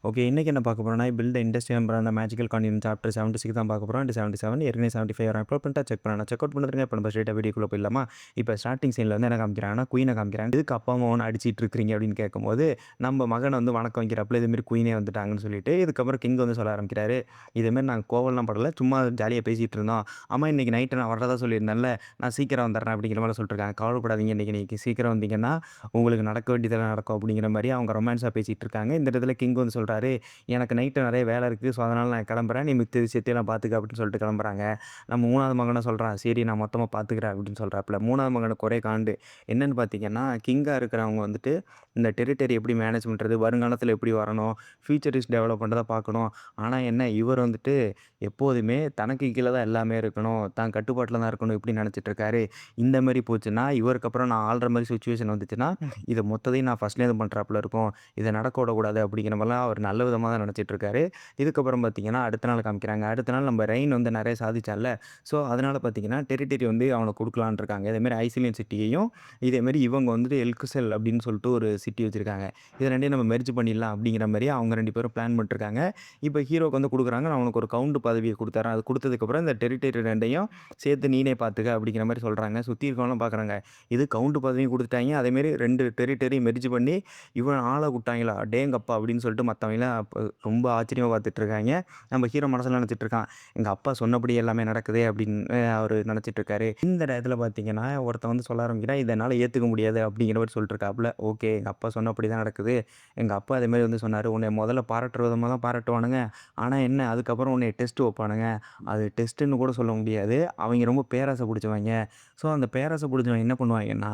Okay. இன்னைக்கு என்ன பார்க்க போறோம்னா, build the industry and brand the magical continent chapter 76 தான் பார்க்க போறோம். அண்ட் 77 ஏற்கனவே 75 வர அப்லோட் பண்ணிட்டா செக் பண்ணலாம். செக் அவுட் பண்ணிருங்க. இப்ப நம்ம ஸ்ட்ரெயிட்டா வீடியோக்குள்ள போயிடலாமா? இப்ப ஸ்டார்ட்டிங் சீன்ல வந்து என்ன காமிக்கிறாங்கன்னா, குயின காமிக்கிறாங்க. "எதுக்கு அப்பா, அம்மாவ அடிச்சிட்டு இருக்கிறீங்க?" அப்படின்னு கேட்கும்போது, நம்ம மகன் வந்து வணக்கம் வைக்கிறப்பல இது மாரி குயினே வந்துட்டாங்கன்னு சொல்லிட்டு, இதுக்கப்புறம் கிங் வந்து சொல்ல ஆரம்பிக்கிறாரு. "இது மாரி நாங்க கோவம்லாம் படல. சும்மா ஜாலியா பேசிட்டு இருந்தோம். அம்மா இன்னைக்கு நைட்டு நான் வர்றதா சொல்லியிருந்தேன்ல, நான் சீக்கிரம் வந்துடுறேன்." அப்படிங்கிற மாரி சொல்லிட்டுருக்காங்க. "கவலைப்படாதீங்க. இன்னைக்கு நீங்க சீக்கிரம் வந்தீங்கன்னா, உங்களுக்கு நடக்க வேண்டியதெல்லாம் நடக்கும்." அப்படிங்கிற மாரி அவங்க ரொமான்ஸா பேசிட்டு இருக்காங்க. இந்த இடத்துல கிங் வந்து சொல்றாரு, எனக்கு நைட்டு நெறைய வேலை இருக்கு. ஸோ, அதனால நான் கிளம்புறேன். நீ மித்த விஷயத்தையெல்லாம் பார்த்துக்க அப்படின்னு சொல்லிட்டு கிளம்புறாங்க. நம்ம 3வது மகனும் சொல்றான், சரி நான் மொத்தமா பார்த்துக்கிறேன் அப்படின்னு சொல்றாப்புல. 3வது மகனுக்கு ஒரே காண்டு. என்னன்னு பார்த்தீங்கன்னா, கிங்கா இருக்கிறவங்க வந்துட்டு இந்த டெரிட்டரி எப்படி மேனேஜ் பண்றது? வருங்காலத்தில எப்படி வரணும்? ஃபியூச்சரிஸ்ட் டெவலப் பண்றத பார்க்கணும். ஆனா என்ன, இவர் வந்துட்டு எப்போதுமே தனக்கு கீழ தான் எல்லாமே இருக்கணும். தான் கட்டுப்பாட்டுல தான் இருக்கணும் இப்படி நினைச்சிட்டு இருக்காரு. இந்த மாரி போச்சுன்னா, இவருக்கு அப்புறம் நான் ஆள்ற மாரி சிச்சுவேஷன் வந்துச்சுன்னா, இத மொத்தத்தையும் நான் ஃபர்ஸ்ட்லேருந்து பண்றாப்புல இருக்கும். இத நடக்க விடக்கூடாது அப்படிங்கிற மாரிலாம் அவர் நல்ல விதமா தான் நினைச்சிட்டு இருக்காரு. இதுக்கப்புறம் பார்த்தீங்கன்னா, அடுத்த நாள் காமிக்கிறாங்க. அடுத்த நாள் நம்ம ரெயின் வந்து நெறைய சாதிச்சான்ல. ஸோ, அதனால பார்த்தீங்கன்னா, டெரிட்டரி வந்து அவனுக்கு குடுக்கலான்னு இருக்காங்க. இதேமாரி ஐசிலியன் சிட்டியையும், இதேமாரி இவங்க வந்துட்டு எல்குசெல் அப்படின்னு சொல்லிட்டு ஒரு சிட்டி வச்சிருக்காங்க. இத 2யும் நம்ம மெர்ஜ் பண்ணிடலாம் அப்படிங்கிற மாரி அவங்க 2 பேரும் பிளான் பண்ணிட்டுருக்காங்க. இப்ப ஹீரோக்கு வந்து குடுக்குறாங்க. அவனுக்கு ஒரு கவுண்ட் பதவிய குடுத்தாராம். அது குடுத்ததுக்கப்புறம் இந்த டெரிட்டரி 2யும் சேர்த்து நீனே பார்த்துக்க அப்படிங்கிற மாரி சொல்றாங்க. சுத்தி இருக்கவங்கலாம் பார்க்குறாங்க. இது கவுண்ட் பதவியும் குடுத்துட்டாய்ங்க. அதேமாரி 2 டெரிட்டரி மெர்ஜ் பண்ணி இவன் ஆள வுட்டாய்ங்களா? அடேங்கப்பா! அப்படின்னு சொல்லிட்டு மத்தவங்கலாம் ரொம்ப ஆச்சரியமா பார்த்துட்டு இருக்காய்ங்க. நம்ம ஹீரோ மனசுல நினைச்சிட்டு இருக்கான். எங்க அப்பா சொன்னபடி எல்லாமே நடக்குதே அப்படின்னு அவரு நினைச்சிட்டு இருக்காரு. இந்த நேரத்துல பார்த்தீங்கன்னா, ஒருத்தன் வந்து சொல்ல ஆரம்பிக்கிறான், "இத என்னால ஏத்துக்க முடியாது" அப்படிங்கிற மாரி சொல்லிட்டு இருக்காப்புல. ஓகே, எங்க அப்பா சொன்னபடி தான் நடக்குது. எங்க அப்பா அதே மாரி வந்து சொன்னாரு, "உன்னைய முதல்ல பாராட்டுற விதமா தான் பாராட்டுவானுங்க. ஆனா என்ன, அதுக்கப்புறம் உன்னைய டெஸ்ட் வைப்பானுங்க. அது டெஸ்ட்டுன்னு கூட சொல்ல முடியாது. அவைங்க ரொம்ப பேராசை புடிச்சவைங்க. ஸோ, அந்த பேராசை புடிச்சவன் என்ன பண்ணுவாய்ங்கன்னா,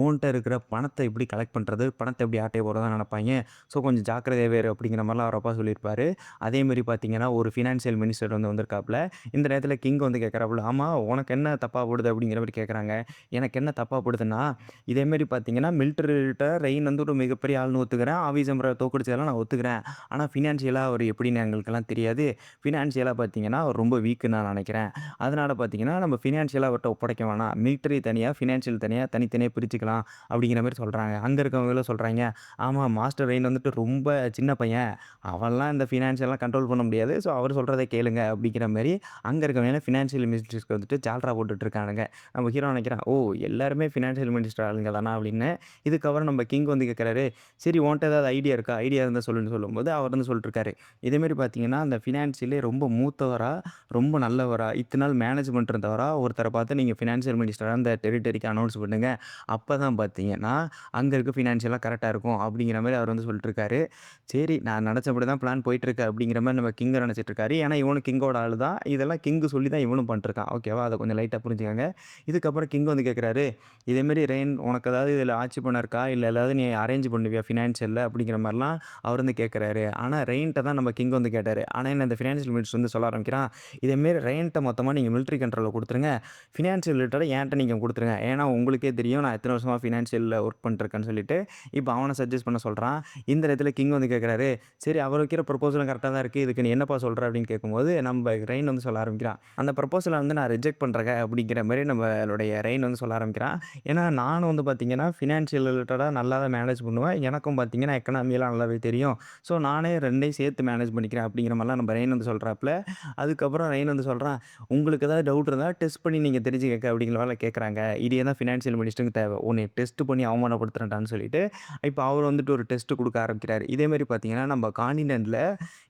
உன்ட்ட இருக்கிற பணத்த எப்படி கலெக்ட் பண்றது? பணத்த எப்படி ஆட்டைய போடுறதுன்னு நினைப்பாய்ங்க. ஸோ, கொஞ்சம் ஜாக்கிரதையாவே இரு அப்படிங்கிற மாரிலாம் அவர் அப்பா சொல்லியிருப்பாரு. அதேமாரி பார்த்தீங்கன்னா, ஒரு ஃபினான்ஷியல் மினிஸ்டர் வந்து வந்திருக்காப்புல. இந்த நேரத்தில கிங் வந்து கேட்கறாப்புல, "ஆமா உனக்கு என்ன தப்பா படுது?" அப்படிங்கிற மாரி கேட்கறாங்க. எனக்கு என்ன தப்பா படுதுன்னா, இதேமாரி பார்த்தீங்கன்னா, மிலிட்டரிட்ட ரெயின் வந்து ஒரு மிகப்பெரிய ஆள்ன்னு ஒத்துக்கிறேன். ஆவேசம் தோற்கடிச்சதெல்லாம் நான் ஒத்துக்கிறேன். ஆனா ஃபினான்ஷியலா அவர் எப்படின்னு எங்களுக்கெல்லாம் தெரியாது. ஃபினான்ஷியலா பார்த்தீங்கன்னா, அவர் ரொம்ப வீக்குன்னு நான் நினைக்கிறேன். அதனால பார்த்தீங்கன்னா, நம்ம ஃபினான்ஷியலா அவர்ட்ட ஒப்படைக்க வேணாம். மிலிட்டரி தனியா, ஃபினான்ஷியல் தனியா, தனித்தனியா பிரிச்சுக்கலாம் அப்படிங்கிற மாரி சொல்றாங்க. அங்க இருக்கவங்களும் சொல்றாய்ங்க, ஆமா மாஸ்டர் ரெயின் வந்துட்டு ரொம்ப சின்ன பையன். அவன்லாம் இந்த ஃபினான்ஷியல்லாம் கண்ட்ரோல் பண்ண முடியாது. ஸோ, அவரு சொல்றத கேளுங்க அப்படிங்கிற மாரி அங்க இருக்கவங்க ஃபினான்ஷியல் மினிஸ்டர்ஸ்க்கு வந்துட்டு ஜால்ரா போட்டுட்டு இருக்கானுங்க. நம்ம ஹீரோ நினைக்கிறான், ஓ! எல்லாருமே ஃபினான்ஷியல் மினிஸ்டர் ஆளுங்க தானா அப்படின்னு. இதுக்கப்புறம் நம்ம கிங் வந்து கேட்கிறாரு, சரி உன்ட்ட ஏதாவது ஐடியா இருக்கா? ஐடியா இருந்தா சொல்லுன்னு சொல்லும்போது, அவர் வந்து சொல்லிட்டுருக்காரு. இதேமாரி பார்த்தீங்கன்னா, அந்த ஃபினான்ஷியலி ரொம்ப மூத்தவரா, ரொம்ப நல்லவரா, இத்தன நாள் மேனேஜ்மெண்ட் இருந்தவரா ஒருத்தர பார்த்து நீங்க ஃபினான்ஷியல் மினிஸ்டரா இந்த டெரிட்டரிக்கு அனௌன்ஸ் பண்ணுங்க. அப்பதான் பார்த்தீங்கன்னா, அங்க இருக்க ஃபினான்ஷியலா கரெக்ட்டா இருக்கும். அப்படிங்கிற மாரி அவர் வந்து சொல்லிட்டுருக்காரு. சரி நான் நெனச்சபடி தான் பிளான் போயிட்டுருக்கு அப்படிங்கிற மாரி நம்ம கிங்க நெனச்சிட்டு இருக்காரு. ஏன்னா, இவனும் கிங்கோட ஆளு தான். இதெல்லாம் கிங்கு சொல்லி தான் இவனும் பண்ணிட்டுருக்கான். ஓகேவா? அத கொஞ்சம் லைட்டா புரிஞ்சுக்கங்க. இதுக்கப்புறம் கிங் வந்து கேட்குறாரு, இதேமாரி ரெயின் உனக்கு ஏதாவது இதில ஆட்சி பண்ண இருக்கா? இல்ல ஏதாவது நீ அரேஞ்ச் பண்ணுவியா ஃபினான்ஷியல்ல? அப்படிங்கிற மாரிலாம் அவர் வந்து கேட்குறாரு. ஆனா, ரெயின்ட்ட தான் நம்ம கிங் வந்து கேட்டாரு. ஆனா என்ன இந்த ஃபினான்ஷியல் மினிஸ்டர் வந்து சொல்ல ஆரம்பிக்கிறான், இதேமாரி ரெயின்ட்ட மொத்தமா நீங்க மிலிட்டரி கண்ட்ரோல்ல குடுத்துருங்க. ஃபினான்ஷியல் ரிலேட்டடா என்ட்ட நீங்க குடுத்துருங்க. ஏன்னா, உங்களுக்கே தெரியும் நான் எத்தன வருஷமா ஃபினான்ஷியல்ல ஒர்க் பண்ணிட்டுருக்கேன்னு சொல்லிட்டு, இப்ப அவன சஜெஸ்ட் பண்ண சொல்றான். இந்த இடத்துல கிங் வந்து கேட்குறாரு, "சரி அவர் வைக்கிற ப்ரொபோசலும் கரெக்ட்டா தான் இருக்கு. இதுக்கு நீ என்னப்பா சொல்ற?" அப்படின்னு கேட்கும்போது, நம்ம ரெயின் வந்து சொல்ல ஆரம்பிக்கிறான். "அந்த ப்ரொபோசல வந்து நான் ரிஜெக்ட் பண்றேங்க" அப்படிங்கிற மாரி நம்மளுடைய ரெயின் வந்து சொல்ல ஆரம்பிக்கிறான். ஏன்னா, நானும் வந்து பார்த்தீங்கன்னா, ஃபினான்ஷியல் ரிலேட்டடா நல்லா தான் மேனேஜ் பண்ணுவேன். எனக்கும் பார்த்தீங்கன்னா, எக்கனாமிலாம் நல்லாவே தெரியும். ஸோ, நானே 2யும் சேர்த்து மேனேஜ் பண்ணிக்கிறேன் அப்படிங்கிற மாரிலாம் நம்ம ரெயின் வந்து சொல்றாப்புல. அதுக்கப்புறம் ரெயின் வந்து சொல்றான், "உங்களுக்கு ஏதாவது டவுட் இருந்தா டெஸ்ட் பண்ணி நீங்க தெரிஞ்சுக்கங்க" அப்படிங்கிற மாரிலாம் கேட்குறாங்க. இதே தான் ஃபினான்ஷியல் மினிஸ்டருக்கு தேவை. உன்னைய டெஸ்ட் பண்ணி அவமானப்படுத்துறேன்டான்னு சொல்லிட்டு, இப்ப அவர் வந்துட்டு ஒரு டெஸ்ட் குடுக்க ஆரம்பிக்கிறாரு. இதே மாரி பார்த்தீங்கன்னா, நம்ம கான்டினென்ட்ல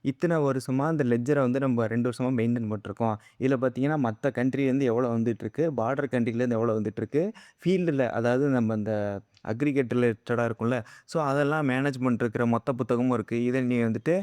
இத்தன வருஷமா அந்த லெட்ஜர வந்து நம்ம 2 வருஷமா மெயின்டெயின் பண்ணிட்டுருக்கோம். இதுல பார்த்தீங்கன்னா, மத்த கண்ட்ரிலேருந்து எவ்வளோ வந்துட்டுருக்கு, பார்டர் கண்ட்ரிலேருந்து எவ்வளோ வந்துட்டுருக்கு, ஃபீல்டுல அதாவது நம்ம இந்த அக்ரிகேட் ரிலேட்டடா இருக்கும்ல. ஸோ, அதெல்லாம் மேனேஜ்மெண்ட் இருக்கிற மொத்த புத்தகமும் இருக்கு. இத நீ வந்துட்டு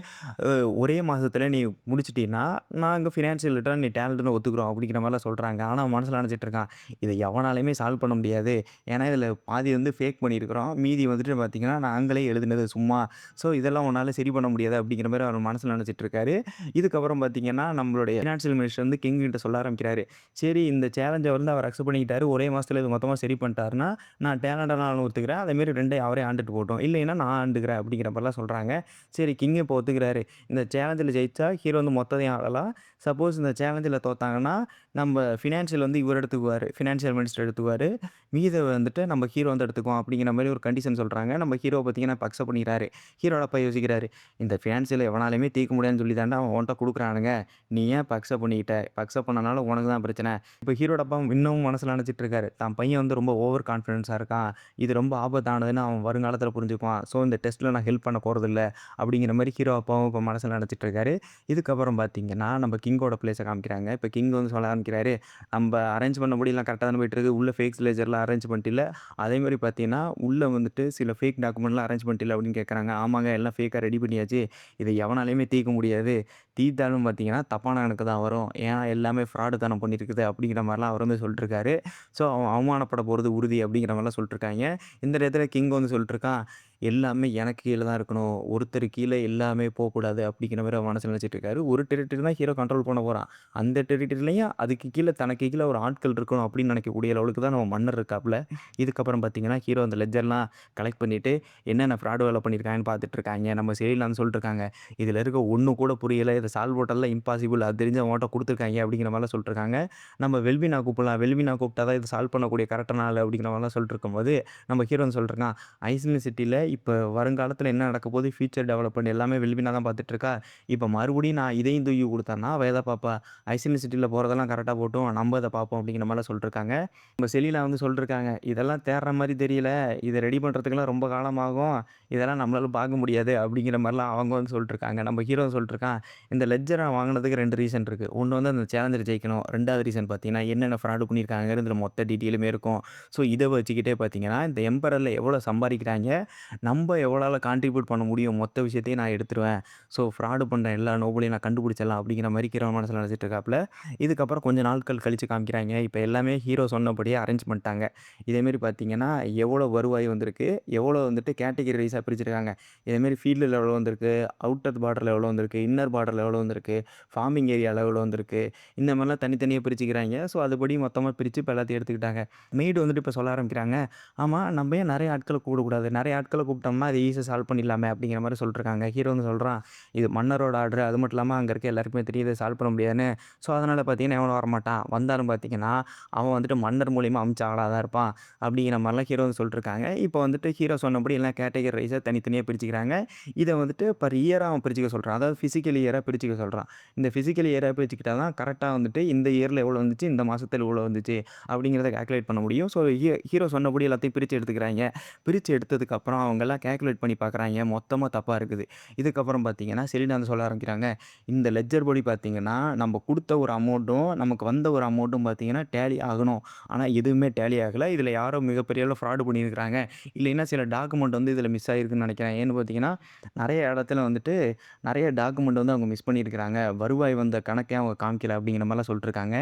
அ ஒரே மாசத்துல நீ முடிச்சுட்டீன்னா, நாங்க ஃபினான்ஷியல் ரிலேட்டடா நீ டேலண்ட்ன்னு ஒத்துக்குறோம் அப்படிங்கிற மாரிலாம் சொல்றாங்க. ஆனா, அவன் மனசுல நெனச்சிட்டு இருக்கான், இத எவனாலயுமே சால்வ் பண்ண முடியாது. ஏன்னா, இதுல பாதி வந்து ஃபேக் பண்ணியிருக்கிறோம். மீதி வந்துட்டு பார்த்தீங்கன்னா, நாங்களே எழுதுனது சும்மா. ஸோ, இதெல்லாம் உன்னால சரி பண்ண முடியாது அப்படிங்கிற மாரி அவர் மனசுல நெனச்சிட்டு இருக்காரு. இதுக்கப்புறம் பார்த்தீங்கன்னா, நம்மளுடைய ஃபினான்ஷியல் மினிஸ்டர் வந்து கிங் கிட்ட சொல்ல ஆரம்பிக்கிறாரு. சரி இந்த சேலஞ்ச வந்து அவர் அக்செப்ட் பண்ணிக்கிட்டாரு. ஒரே மாசத்துல இது மொத்தமா சரி பண்ணிட்டாருன்னா, நான் டேலண்ட்டான ஆள ஒத்துக்கிறேன். அதேமாரி 2யும் அவரே ஆண்டுட்டு போட்டும். இல்லைன்னா நான் ஆண்டுக்கிறேன் அப்படிங்கிற மாரிலாம் சொல்றாங்க. சரி கிங் இப்போ ஒத்துக்கிறாரு. இந்த சேலஞ்சில ஜெயிச்சா ஹீரோ வந்து மொத்தத்தையும் ஆளலாம். சப்போஸ் இந்த சேலஞ்சில தோத்தாங்கன்னா, நம்ம ஃபினான்ஷியல் வந்து இவர் எடுத்துக்குவாரு. Financial minister எடுத்துக்குவாரு. மீத வந்துட்டு நம்ம ஹீரோ வந்து எடுத்துக்குவோம் அப்படிங்கிற மாரி ஒரு கண்டிஷன் சொல்றாங்க. நம்ம ஹீரோ பார்த்தீங்கன்னா இப்ப அக்செப்ட் பண்ணிக்கிறாரு. ஹீரோட அப்பா யோசிக்கிறாரு. இந்த ஃபினான்ஷியல எவனாலயுமே தீர்க்க முடியாதுன்னு சொல்லி தான்டா அவன் உன்ட்ட குடுக்குறானுங்க. நீ ஏன் இப்ப அக்செப்ட் பண்ணிக்கிட்ட? இப்ப அக்செப்ட் பண்ணனால உனக்கு தான் பிரச்சனை. இப்ப ஹீரோட அப்பா இன்னமும் மனசுல நெனச்சிட்டு இருக்காரு. தான் பையன் வந்து ரொம்ப ஓவர் கான்ஃபிடன்ஸா இருக்கான். இது ரொம்ப ஆபத்தானதுன்னு அவன் வருங்காலத்தில புரிஞ்சுக்குவான். ஸோ இந்த டெஸ்ட்ல நான் ஹெல்ப் பண்ண போறதில்ல. அப்படிங்கிற மாரி ஹீரோ அப்பாவும் இப்ப மனசுல நெனச்சிட்டு இருக்காரு. இதுக்கப்புறம் பார்த்தீங்கன்னா, நம்ம கிங்கோட பிளேஸ காமிக்கிறாங்க. இப்ப கிங் வந்து சொல்ல ஆரம்பிக்கிறாரு. நம்ப அரேஞ்ச் பண்ணபடி எல்லாம் கரெக்ட்டா தானே போயிட்டுருக்கு. உள்ள ஃபேக்ஸ் லெட்ஜர்லாம் அரேஞ்ச் பண்ணிட்டில்ல. அதேமாரி பார்த்தீங்கன்னா, உள்ள வந்துட்டு சில ஃபேக் டாக்குமெண்ட்லாம் அரேஞ்ச் பண்ணிட்டில்ல அப்படின்னு கேட்கறாங்க. ஆமாங்க எல்லாம் ஃபேக்கா ரெடி பண்ணியாச்சு. இத எவனாலயுமே தீர்க்க முடியாது. தீர்த்தாலும் பார்த்தீங்கன்னா, தப்பான கணக்கு தான் வரும். ஏன்னா எல்லாமே ஃப்ராடுத்தனம் பண்ணியிருக்குது அப்படிங்கிற மாரிலாம் அவர் வந்து சொல்லிட்டுருக்காரு. ஸோ அவன் அவமானப்பட போறது உறுதி அப்படிங்கிற மாரிலாம் சொல்லிட்டுருக்காய்ங்க. இந்த நேரத்தில கிங் வந்து சொல்லிட்டுருக்கான். எல்லாமே எனக்கு கீழ தான் இருக்கணும். ஒருத்தர் கீழ எல்லாமே போக்கூடாது அப்படிங்கிற மாரி அவன் மனசுல நெனச்சிட்டு இருக்காரு. ஒரு டெரிட்டரி தான் ஹீரோ கண்ட்ரோல் பண்ண போறான். அந்த டெரிட்டரிலயும் அதுக்கு கீழ தனக்கு கீழ ஒரு ஆட்கள் இருக்கணும் அப்படின்னு நினைக்கக்கூடிய லெவலுக்கு தான் நம்ம மன்னர் இருக்காப்புல. இதுக்கப்புறம் பார்த்தீங்கன்னா, ஹீரோ அந்த லெட்ஜர்லாம் கலெக்ட் பண்ணிட்டு என்னென்ன ஃப்ராட் வேலை பண்ணியிருக்காங்கன்னு பார்த்துட்டு இருக்காய்ங்க. நம்ம செரில்ல வந்து சொல்லிட்டுருக்காங்க. "இதுல இருக்க ஒண்ணு கூட புரியல. இத சால்வ் பண்றதுலாம் இம்பாசிபிள். அது தெரிஞ்சு அவன்ட்ட குடுத்துருக்காய்ங்க." அப்படிங்கிற மாரிலாம் சொல்லிட்டுருக்காங்க. நம்ம வெல்வினா கூப்பிடலாம். வெல்வினா கூப்பிட்டா தான் இத சால்வ் பண்ணக்கூடிய கரெக்டான ஆளு அப்படிங்கிற மாரிலாம் சொல்லிட்டுருக்கும்போது, நம்ம ஹீரோ வந்து சொல்லிட்டுருக்கான். ஐஸ்லேண்ட் சிட்டில இப்ப வருங்காலத்தில என்ன நடக்க போகுது, ஃபியூச்சர் டெவலப்மெண்ட் எல்லாமே வெல்வினா தான் பார்த்துட்டு இருக்கா. இப்ப மறுபடியும் நான் இதையும் தூக்கி குடுத்தேன்னா, அவ எத பார்ப்பா? ஐஸ்லேண்ட் சிட்டில போறதெல்லாம் கரெக்ட்டா போட்டும். நம்ம இத பார்ப்போம் அப்படிங்கிற மாரிலாம் சொல்லிட்டுருக்காங்க. நம்ம செலினா வந்து சொல்லிருக்காங்க. இதெல்லாம் தேடுற மாரி தெரியல. இத ரெடி பண்றதுக்குலாம் ரொம்ப காலமாகும். இதெல்லாம் நம்மளால பார்க்க முடியாது அப்படிங்கிற மாரிலாம் அவங்க வந்து சொல்லிட்டுருக்காங்க. நம்ம ஹீரோ சொல்லிட்டுருக்கான். இந்த லெட்ஜர வாங்குனதுக்கு 2 ரீசன் இருக்கு. ஒண்ணு வந்து அந்த சேலஞ்சர் ஜெயிக்கணும். 2வது ரீசன் பார்த்தீங்கன்னா, என்னென்ன ஃப்ராட் பண்ணியிருக்காங்கங்கிறதுல மொத்த டீட்டெயிலுமே இருக்கும். ஸோ இத வச்சுக்கிட்டே பார்த்தீங்கன்னா, இந்த எம்பரர்ல எவ்வளோ சம்பாரிக்கிறாய்ங்க, நம்ப எவ்வளோ கான்ட்ரிபியூட் பண்ண முடியும், மொத்த விஷயத்தையும் நான் எடுத்துருவேன். ஸோ ஃப்ராடு பண்ற எல்லா நோபலையும் நான் கண்டுபிடிச்சிடலாம் அப்படிங்கிற மாரி ஹீரோ மனசுல நெனச்சிட்டு இருக்காப்புல. இதுக்கப்புறம் கொஞ்ச நாட்கள் கழிச்சு காமிக்கிறாய்ங்க. இப்ப எல்லாமே ஹீரோ சொன்னபடியே அரேஞ்ச் பண்ணிட்டாங்க. இதேமாரி பார்த்தீங்கன்னா, எவ்வளோ வருவாய் வந்திருக்கு, எவ்வளோ வந்துட்டு கேட்டகரி வைஸா பிரிச்சிருக்காங்க. இதேமாரி ஃபீல்டுல எவ்வளோ வந்திருக்கு, அவுட்டர் பார்டர்ல எவ்வளோ வந்திருக்கு, இன்னர் பார்டர்ல எவ்வளோ வந்திருக்கு, ஃபார்மிங் ஏரியால எவ்வளோ வந்திருக்கு, இந்த மாரிலாம் தனித்தனியா பிரிச்சுக்கிறாய்ங்க. ஸோ அதுபடி மொத்தமா பிரிச்சு இப்ப எல்லாத்தையும் எடுத்துக்கிட்டாங்க. மெய்டு வந்துட்டு இப்ப சொல்ல ஆரம்பிக்கிறாங்க. ஆமா நம்ம ஏன் நெறைய ஆட்கள கூப்பிடக்கூடாது? நெறைய ஆட்கள கூப்பிட்டோம்னா, அது ஈஸியா சால்வ் பண்ணிடலாமே அப்படிங்கிற மாரி சொல்லிட்டுருக்காங்க. ஹீரோ வந்து சொல்றான். இது மன்னரோட ஆர்டர். அது மட்டும் இல்லாம அங்க இருக்க எல்லாருக்குமே தெரியும் இத சால்வ் பண்ண முடியாதுன்னு. ஸோ அதனால பார்த்தீங்கன்னா, எவனும் வரமாட்டான். வந்தாலும் பார்த்தீங்கன்னா, அவன் வந்துட்டு மன்னர் மூலியமா அனுப்பிச்ச ஆளா தான் இருப்பான். அப்படிங்கிற மாரிலாம் ஹீரோ வந்து சொல்லிட்டுருக்காங்க. இப்போ வந்துட்டு ஹீரோ சொன்னபடி எல்லாம் கேட்டகரி வைஸா தனித்தனியா பிரிச்சுக்கிறாங்க. இத வந்துட்டு பர் இயரா அவன் பிரிச்சுக்க சொல்றான். அதாவது பிசிக்கல் இயரா பிரிச்சுக்க சொல்றான். இந்த பிசிக்கல் இயரா பிரிச்சுக்கிட்டா தான் கரெக்ட்டா வந்துட்டு இந்த இயர்ல எவ்வளோ வந்துச்சு, இந்த மாசத்துல இவ்வளோ வந்துச்சு அப்படிங்கிறத கால்குலேட் பண்ண முடியும். ஸோ ஹீரோ சொன்னபடி எல்லாத்தையும் பிரிச்சு எடுத்துக்கிறாய்ங்க. பிரிச்சு எடுத்ததுக்கப்புறம் அவங்கலாம் கால்குலேட் பண்ணி பார்க்குறாய்ங்க. மொத்தமா தப்பா இருக்குது. இதுக்கப்புறம் பார்த்தீங்கன்னா, செலினா வந்து சொல்ல ஆரம்பிக்கிறாங்க. இந்த லெட்ஜர் படி பார்த்தீங்கன்னா, நம்ம குடுத்த ஒரு அமௌண்ட்டும், நமக்கு வந்த ஒரு அமௌண்ட்டும் பார்த்தீங்கன்னா, டேலி ஆகணும். ஆனா எதுவுமே டேலி ஆகல. இதில யாரோ மிகப்பெரிய அளவுல ஃப்ராட் பண்ணியிருக்கிறாங்க. இல்லைன்னா சில டாக்குமெண்ட் வந்து இதில மிஸ் ஆகியிருக்குன்னு நெனைக்கிறேன். ஏன்னு பார்த்தீங்கன்னா, நெறைய இடத்துல வந்துட்டு நெறைய டாக்குமெண்ட் வந்து அவங்க மிஸ் பண்ணியிருக்கிறாங்க. வருவாய் வந்த கணக்கே அவங்க காமிக்கல அப்படிங்கிற மாரிலாம் சொல்லிட்டுருக்காங்க.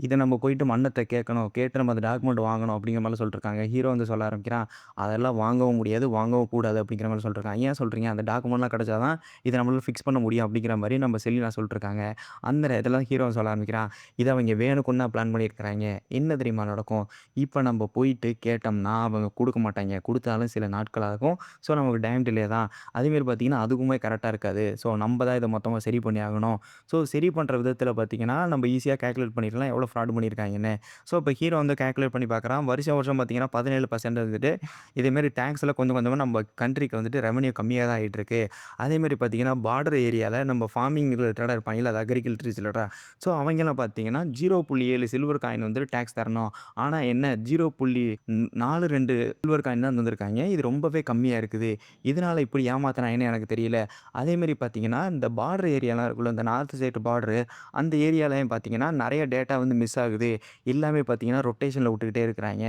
இத நம்ம போயிட்டு மன்னத்த கேட்கணும். கேட்டு நம்ம அந்த டாக்குமெண்ட் வாங்கணும் அப்படிங்கிற மாரிலாம் சொல்லிட்டுருக்காங்க. ஹீரோ வந்து சொல்ல ஆரம்பிக்கிறான். அதெல்லாம் வாங்கவும் முடியாது, வாங்கவும் கூடாது அப்படிங்கிற மாரி சொல்லிட்டுருக்கான். ஏன் சொல்றீங்க? அந்த டாக்குமெண்ட்லாம் கிடைச்சா தான் இத நம்மளால ஃபிக்ஸ் பண்ண முடியும் அப்படிங்கிற மாரி நம்ம செலினா சொல்லிட்டுருக்காங்க. அந்த நேரத்தில ஹீரோ சொல்ல ஆரம்பிக்கிறான். இத அவைங்க வேணுக்குன்னு தான் பிளான் பண்ணியிருக்கிறாய்ங்க. என்ன தெரியுமா நடக்கும்? இப்ப நம்ம போயிட்டு கேட்டோம்னா, அவங்க குடுக்க மாட்டாய்ங்க. குடுத்தாலும் சில நாட்கள் ஆகும். ஸோ நமக்கு டைம் டிலே தான். அதேமாரி பார்த்தீங்கன்னா, அதுவுமே கரெக்ட்டா இருக்காது. ஸோ நம்ம தான் இத மொத்தமா சரி பண்ணி ஆகணும். ஸோ சரி பண்ற விதத்தில பார்த்தீங்கன்னா, நம்ம ஈஸியா கால்குலேட் பண்ணிடலாம் எவ்வளோ ஃப்ராட் பண்ணியிருக்காய்ங்கன்னு. ஸோ இப்ப ஹீரோ வந்து கால்குலேட் பண்ணி பார்க்குறான். வருஷம் வருஷம் பார்த்தீங்கன்னா 17% இருந்துட்டு, இதேமாரி டாக்ஸ்ல கொஞ்சம் கொஞ்சமா நம்ம கண்ட்ரிக்கு வந்துட்டு ரெவென்யூ கம்மியா தான் ஆயிட்டுருக்கு. அதேமாரி பார்த்தீங்கன்னா, பார்டர் ஏரியால நம்ம ஃபார்மிங் ரிலேட்டடா இருப்பாங்கல்ல, அது அக்ரிகல்ச்சர் ரிலேட்டடா. ஸோ அவங்கலாம் பார்த்தீங்கன்னா 0.7 சில்வர் காயின் வந்துட்டு டாக்ஸ் தரணும். ஆனா என்ன 0.42 சில்வர் காயின் தான் தந்திருக்காய்ங்க. இது ரொம்பவே கம்மியா இருக்குது. இதனால இப்படி ஏமாத்துனாய்ங்கன்னு எனக்கு தெரியல. அதேமாரி பார்த்தீங்கன்னா, இந்த பார்டர் ஏரியாலாம் இருக்குல்ல, இந்த நார்த் சைட் பார்டரு அந்த ஏரியாலயும் பார்த்தீங்கன்னா, நெறைய டேட்டா வந்து மிஸ் ஆகுது. எல்லாமே பார்த்தீங்கன்னா, ரொட்டேஷன்ல விட்டுக்கிட்டே இருக்கிறாய்ங்க.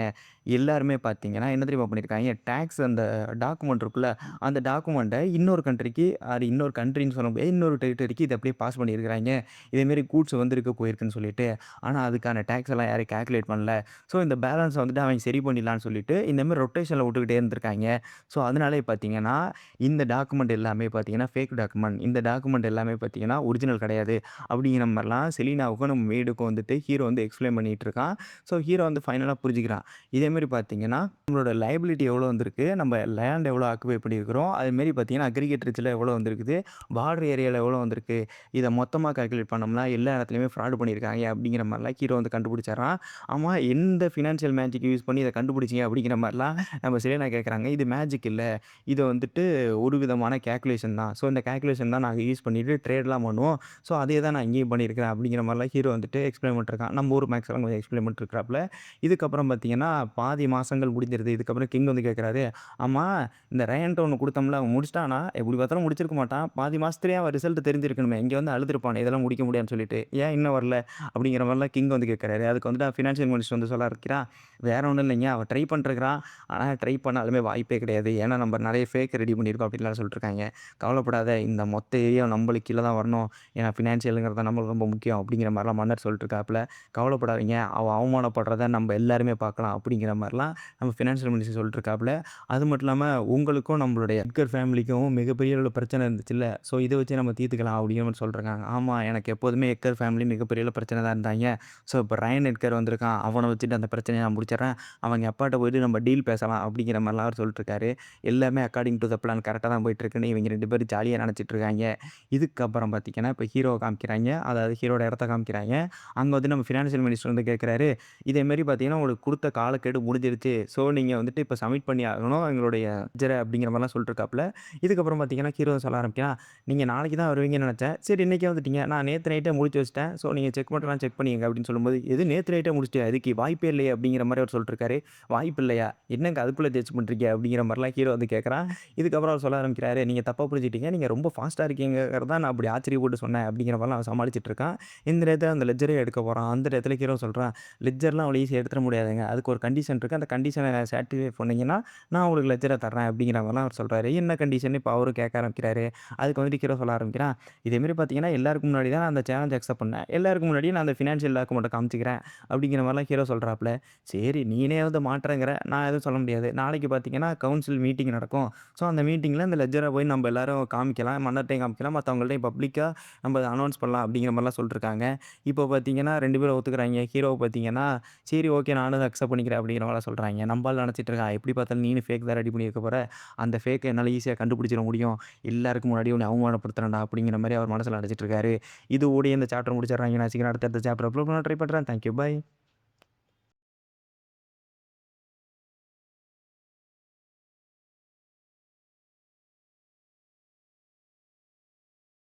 எல்லாருமே பார்த்தீங்கன்னா, என்ன தெரியுமா பண்ணியிருக்காய்ங்க, டாக்ஸ் அந்த டாக்குமெண்ட் இருக்குல்ல, அந்த டாக்குமெண்ட்ட இன்னொரு கண்ட்ரிக்கு அது இன்னொரு கண்ட்ரின்னு சொல்ல முடியாது. இன்னொரு டெரிட்டரிக்கு இத அப்படியே பாஸ் பண்ணியிருக்கிறாய்ங்க. இதேமாரி கூட்ஸ் வந்திருக்கு, போயிருக்குன்னு சொல்லிட்டு. ஆனா, அதுக்கான டாக்ஸ் எல்லாம் யாரும் கால்குலேட் பண்ணல. ஸோ, இந்த பேலன்ஸ வந்துட்டு அவன் சரி பண்ணிடலான்னு சொல்லிட்டு, இந்த மாரி ரொட்டேஷன்ல விட்டுக்கிட்டே இருந்திருக்காய்ங்க. ஸோ, அதனாலேயே பார்த்தீங்கன்னா, இந்த டாக்குமெண்ட் எல்லாமே பார்த்தீங்கன்னா, ஃபேக் டாக்குமெண்ட். இந்த டாக்குமெண்ட் எல்லாமே பார்த்தீங்கன்னா, ஒரிஜினல் கிடையாது. அப்படிங்கிற மாரிலாம் செலினாவுக்கும் நம்ம மெய்டுக்கும் வந்துட்டு ஹீரோ வந்து எக்ஸ்ப்ளைன் பண்ணிட்டு இருக்கான். ஸோ, ஹீரோ வந்து ஃபைனலா புரிஞ்சுக்கிறான். இதேமாரி பார்த்தீங்கன்னா, நம்மளோட லையபிலிட்டி எவ்வளோ வந்திருக்கு, நம்ம லேண்ட் எவ்வளோ ஆக்குபை பண்ணியிருக்கிறோம், அதுமாரி பார்த்தீங்கன்னா, அக்ரிகேட் ரிட்ஜ்ல எவ்வளோ வந்திருக்குது, பார்டர் ஏரியால எவ்வளோ வந்திருக்கு, இத மொத்தமா கால்குலேட் பண்ணோம்னா, எல்லா இடத்துலயுமே ஃப்ராட் பண்ணியிருக்காங்க அப்படிங்கிற மாரிலாம் ஹீரோ வந்து கண்டுபிடிச்சிடுறான். ஆமா, எந்த ஃபினான்ஷியல் மேஜிக் யூஸ் பண்ணி இத கண்டுபிடிச்சீங்க அப்படிங்கிற மாரிலாம் நம்ம செலினா கேட்குறாங்க. இது மேஜிக் இல்ல. இது வந்துட்டு ஒரு விதமான கால்குலேஷன் தான். ஸோ, இந்த கால்குலேஷன் தான் நாங்க யூஸ் பண்ணிட்டு ட்ரேட்லாம் பண்ணுவோம். ஸோ, அதே தான் நான் இங்கேயும் பண்ணியிருக்கிறேன் அப்படிங்கிற மாரிலாம் ஹீரோ வந்துட்டு எக்ஸ்ப்ளைன் பண்ணிட்டுருக்கான். நம்ம ஊர் மேக்ஸ்லாம் கொஞ்சம் எக்ஸ்ப்ளைன் பண்ணிட்டுருக்காப்புல. இதுக்கப்புறம் பார்த்தீங்கன்னா, பாதி மாசங்கள் முடிஞ்சிருது. இதுக்கப்புறம் கிங் வந்து கேட்குறாரு, "ஆமா, இந்த ரயான்ட்ட ஒண்ணு குடுத்தோம்ல, அவன் முடிச்சுட்டானா? எப்படி பார்த்தாலும் முடிச்சிருக்க மாட்டான். பாதி மாசத்துலயே அவன் ரிசல்ட் தெரிஞ்சிருக்கணுமே. இங்க வந்து அழுதுருப்பானே, இதெல்லாம் முடிக்க முடியாதுன்னு சொல்லிட்டு. ஏன் இன்னும் வரல?" அப்படிங்கிற மாரிலாம் கிங் வந்து கேட்குறாரு. அதுக்கு வந்துட்டு ஃபினான்ஷியல் மினிஸ்டர் வந்து சொல்ல ஆரம்பிக்கிறான், "வேற ஒண்ணும் இல்லைங்க. அவன் ட்ரை பண்ணிட்டுருக்கிறான். ஆனா ட்ரை பண்ணாலுமே வாய்ப்பே கிடையாது. ஏன்னா நம்ம நெறைய ஃபேக் ரெடி பண்ணியிருக்கோம்." அப்படின்லாம் சொல்லிட்டுருக்காங்க. "கவலைப்படாத, இந்த மொத்த ஏரியா நம்மளுக்கு கீழ தான் வரணும். ஏன்னா ஃபினான்ஷியல்ங்கிறது தான் நம்மளுக்கு ரொம்ப முக்கியம்." அப்படிங்கிற மாரிலாம் மன்னர் சொல்லிட்டுருக்காப்புல. "கவலைப்படாதீங்க, அவன் அவமானப்படுறத நம்ம எல்லாருமே பார்க்கலாம்." அப்படிங்கிற மாரிலாம் நம்ம ஃபினான்ஷியல் மினிஸ்டர் சொல்லிட்டுருக்காப்புல. அது மட்டும் இல்லாம, "உங்களுக்கும் நம்மளுடைய எட்கர் ஃபேமிலிக்கும் மிகப்பெரிய அளவுல பிரச்சனை இருந்துச்சுல்ல. ஸோ இத வச்சு நம்ம தீர்த்துக்கலாம்." அப்படிங்கிற மாரி சொல்லிருக்காங்க. ஆமா, எனக்கு எப்போதுமே எட்கர் ஃபேமிலி மிகப்பெரிய அளவு பிரச்சனை தான் இருந்தாய்ங்க. ஸோ இப்ப ரயன் எட்கர் வந்திருக்கான். அவன வச்சுட்டு அந்த பிரச்சனைய நான் முடிச்சிடுறேன். அவங்க அப்பாட்ட போயிட்டு நம்ம டீல் பேசலாம் அப்படிங்கிற மாரிலாம் அவரு சொல்லிட்டுருக்காரு. எல்லாமே அக்கார்டிங் டூ த பிளான் கரெக்ட்டா தான் போயிட்டுருக்குன்னு இவங்க 2 பேரும் ஜாலியா நெனச்சிட்டு இருக்காய்ங்க. இதுக்கப்புறம் பார்த்தீங்கன்னா, இப்ப ஹீரோவ காமிக்கிறாய்ங்க. அதாவது ஹீரோட இடத்த காமிக்கிறாய்ங்க. அங்க வந்து நம்ம ஃபினான்ஷியல் மினிஸ்டர் வந்து கேட்குறாரு, "இதே மாரி பார்த்தீங்கன்னா, உங்களுக்கு குடுத்த காலக்கெடு முடிஞ்சிருச்சு. ஸோ நீங்க வந்துட்டு இப்ப சப்மிட் பண்ணி ஆகணும் எங்களுடைய லெட்ஜர." அப்படிங்கிற மாரிலாம் சொல்லிட்டுருக்காப்புல. இதுக்கப்புறம் பார்த்தீங்கன்னா, ஹீரோ சொல்ல ஆரம்பிக்கிறான், "நீங்க நாளைக்கு தான் வருவீங்கன்னு நெனச்சேன். சரி இன்னைக்கே வந்துட்டீங்க. நான் நேத்து நைட்டே முடிச்சு வச்சுட்டேன். ஸோ நீங்க செக் மட்டும்லாம் செக் பண்ணிக்கங்க." அப்படின்னு சொல்லும்போது, "எது நேத்து நைட்டே முடிச்சிட்டியா? இதுக்கு வாய்ப்பே இல்லையே." அப்படிங்கிற மாரி அவரு சொல்லிட்டுருக்காரு. "வாய்ப்பு இல்லையா? என்னங்க அதுக்குள்ள ஜட்ஜ் பண்றீங்க?" அப்படிங்கிற மாரிலாம் ஹீரோ வந்து கேட்குறான். இதுக்கப்புறம் அவர் சொல்ல ஆரம்பிக்கிறாரு, "நீங்க தப்பா புரிஞ்சுட்டீங்க. நீங்க ரொம்ப ஃபாஸ்ட்டா இருக்கீங்கங்கிறது தான் நான் அப்படி ஆச்சரியப்பட்டு சொன்னேன்." அப்படிங்கிற மாரிலாம் அவன் சமாளிச்சுட்டு இருக்கான். இந்த நேரத்துல அந்த லெட்ஜரே எடுக்க போறான். அந்த இடத்துல ஹீரோ சொல்றான், "லெட்ஜர்லாம் அவ்வளோ ஈஸியா எடுத்துற முடியாதுங்க. அதுக்கு ஒரு கண்டிஷன் இருக்கு. அந்த கண்டிஷன சாட்டிஸ்ஃபை பண்ணீங்கன்னா, நான் உங்களுக்கு லெட்ஜர தர்றேன்." அப்படிங்கிற மாரிலாம் அவர் சொல்றாரு. என்ன கண்டிஷன்னு இப்ப அவரும் கேட்க ஆரம்பிக்கிறாரு. அதுக்கு வந்துட்டு ஹீரோ சொல்ல ஆரம்பிக்கிறான், "இதே மாரி பார்த்தீங்கன்னா, எல்லாருக்கும் முன்னாடி தான் நான் அந்த சேலஞ்ச அக்செப்ட் பண்ணேன். எல்லாருக்கும் முன்னாடியும் நான் அந்த ஃபினான்ஷியல் டாக்குமெண்ட்ட காமிச்சுக்கிறேன்." அப்படிங்கிற மாரிலாம் ஹீரோ சொல்றாப்புல. சரி, நீனே வந்து மாட்றேங்கிற, நான் எதுவும் சொல்ல முடியாது. நாளைக்கு பார்த்தீங்கன்னா, கவுன்சில் மீட்டிங் நடக்கும். ஸோ அந்த மீட்டிங்ல இந்த லெட்ஜர போய் நம்ம எல்லாரும் காமிக்கலாம். மன்னர்ட்டயும் காமிக்கலாம். மத்தவங்கள்ட்டயும் பப்ளிக்கா நம்ம அனௌன்ஸ் பண்ணலாம் அப்படிங்கிற மாரிலாம் சொல்லிட்டுருக்காங்க. இப்போ பார்த்தீங்கன்னா 2 பேரும் ஒத்துக்குறாய்ங்க. ஹீரோவ பார்த்தீங்கன்னா, "சரி ஓகே, நானும் அத அக்செப்ட் பண்ணிக்கிறேன்." அப்படிங்கிற மாரிலாம் சொல்றாய்ங்க. நம்ம ஆளு நெனச்சிட்டு இருக்கான், "எப்படி பார்த்தாலும் நீனும் ஃபேக் தான் ரெடி பண்ணியிருக்க போற. அந்த ஃபேக்க என்னால ஈஸியா கண்டுபிடிச்சிட முடியும். எல்லாருக்கும் முன்னாடி உன்னை அவமானப்படுத்துறேன்டா." அப்படிங்கிற மாரி அவர் மனசுல நெனச்சிட்டு இருக்காரு. இதோடயே இந்த சாப்டர் முடிச்சிடுறாய்ங்க. நான் சீக்கிரம் அடுத்தடுத்த சாப்டர் அப்லோட் பண்ண ட்ரை பண்றேன். Thank you. பாய்.